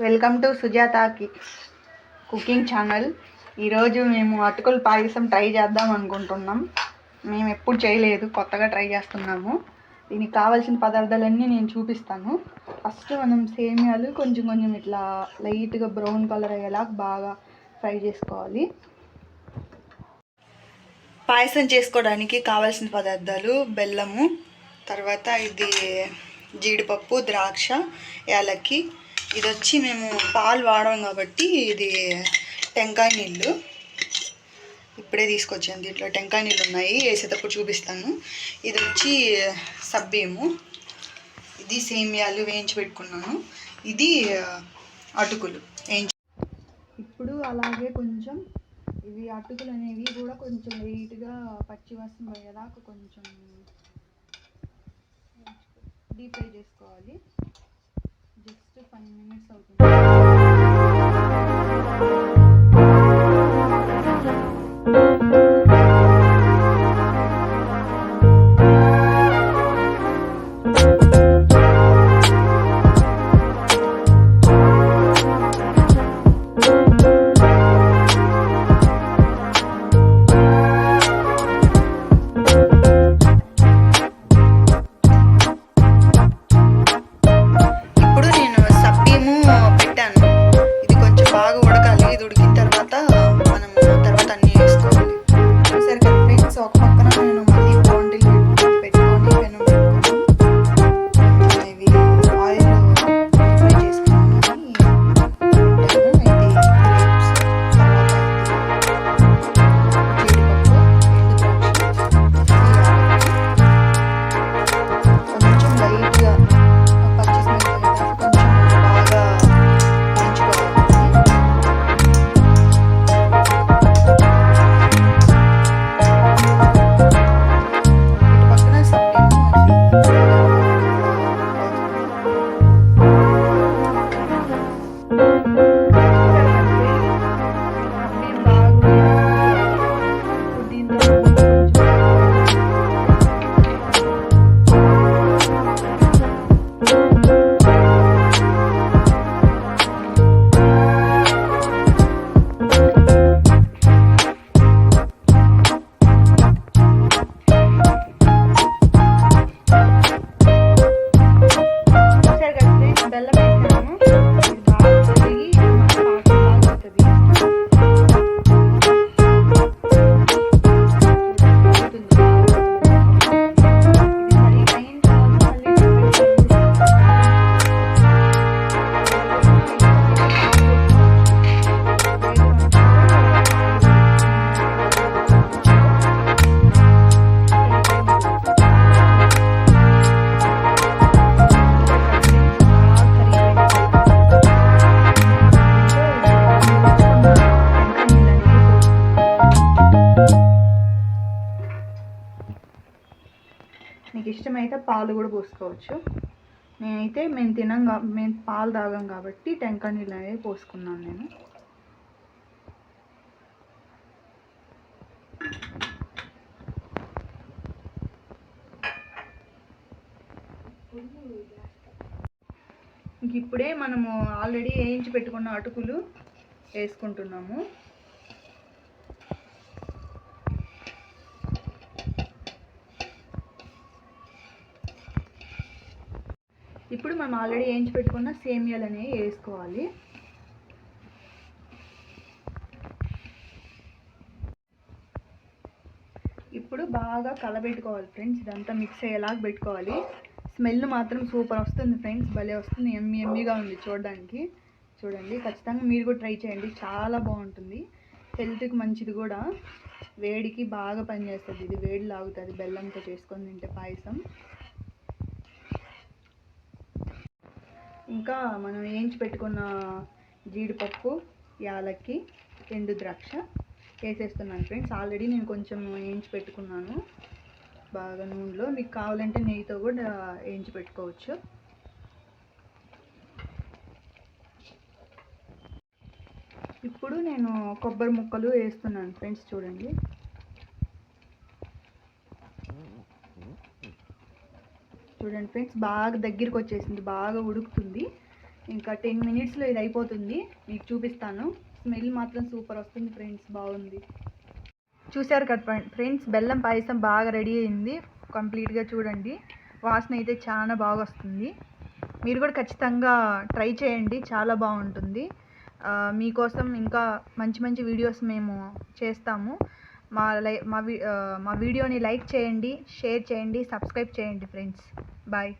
Welcome to సుజాతాకి cooking channel. ఈరోజు మేము అటుకుల పాయసం ట్రై చేద్దాం అనుకుంటున్నాం. మేము ఎప్పుడు చేయలేదు, కొత్తగా ట్రై చేస్తున్నాము. దీనికి కావాల్సిన పదార్థాలన్నీ నేను చూపిస్తాను. ఫస్ట్ మనం సేమియాలు కొంచెం కొంచెం ఇట్లా లైట్గా బ్రౌన్ కలర్ అయ్యేలా బాగా ఫ్రై చేసుకోవాలి. పాయసం చేసుకోవడానికి కావాల్సిన పదార్థాలు బెల్లము, తర్వాత ఇది జీడిపప్పు, ద్రాక్ష, యాలక్కి. ఇది వచ్చి మేము పాలు వాడాం కాబట్టి ఇది టెంకాయ నీళ్ళు ఇప్పుడే తీసుకొచ్చాను. దీంట్లో టెంకాయ నీళ్ళు ఉన్నాయి, వేసేటప్పుడు చూపిస్తాను. ఇది వచ్చి సబ్బియము, ఇది సేమియాలు వేయించి పెట్టుకున్నాను, ఇది అటుకులు వేయించి. ఇప్పుడు అలాగే కొంచెం ఇవి అటుకులు అనేవి కూడా కొంచెం లైట్గా పచ్చివాసన పోయేదాకా కొంచెం డీప్ ఫ్రై చేసుకోవాలి. జస్ట్ 5 minutes అవుతుంది. మీకు ఇష్టమైతే పాలు కూడా పోసుకోవచ్చు. మేము పాలు తాగాం కాబట్టి టెంకాయ నీళ్ళు అనేవి పోసుకున్నాను నేను. ఇప్పుడే మనము ఆల్రెడీ వేయించి పెట్టుకున్న అటుకులు వేసుకుంటున్నాము. ఇప్పుడు మనం ఆల్రెడీ వేయించి పెట్టుకున్న సేమియాలు అనేవి వేసుకోవాలి. ఇప్పుడు బాగా కలబెట్టుకోవాలి ఫ్రెండ్స్. ఇదంతా మిక్స్ అయ్యేలాగా పెట్టుకోవాలి. స్మెల్ మాత్రం సూపర్ వస్తుంది ఫ్రెండ్స్, భలే వస్తుంది. ఎమ్మీగా ఉంది చూడడానికి. చూడండి, ఖచ్చితంగా మీరు కూడా ట్రై చేయండి, చాలా బాగుంటుంది. హెల్త్కి మంచిది కూడా, వేడికి బాగా పనిచేస్తుంది. ఇది వేడి లాగుతుంది బెల్లంతో చేసుకొని తింటే పాయసం. ఇంకా మనం వేయించి పెట్టుకున్న జీడిపప్పు, యాలక్కి, ఎండు ద్రాక్ష వేసేస్తున్నాను ఫ్రెండ్స్. ఆల్రెడీ నేను కొంచెం వేయించి పెట్టుకున్నాను బాగా నూనెలో. మీకు కావాలంటే నెయ్యితో కూడా వేయించి పెట్టుకోవచ్చు. ఇప్పుడు నేను కొబ్బరి ముక్కలు వేస్తున్నాను ఫ్రెండ్స్. చూడండి, చూడండి ఫ్రెండ్స్, బాగా దగ్గరికి వచ్చేసింది, బాగా ఉడుకుతుంది. ఇంకా 10 మినిట్స్లో ఇది అయిపోతుంది, మీకు చూపిస్తాను. స్మెల్ మాత్రం సూపర్ వస్తుంది ఫ్రెండ్స్, బాగుంది. చూశారు కదా ఫ్రెండ్స్, బెల్లం పాయసం బాగా రెడీ అయింది. కంప్లీట్గా చూడండి, వాసన అయితే చాలా బాగా వస్తుంది. మీరు కూడా ఖచ్చితంగా ట్రై చేయండి, చాలా బాగుంటుంది. మీకోసం ఇంకా మంచి మంచి వీడియోస్ మేము చేస్తాము. మా వీడియోని లైక్ చేయండి, షేర్ చేయండి, సబ్స్క్రైబ్ చేయండి ఫ్రెండ్స్. బాయ్.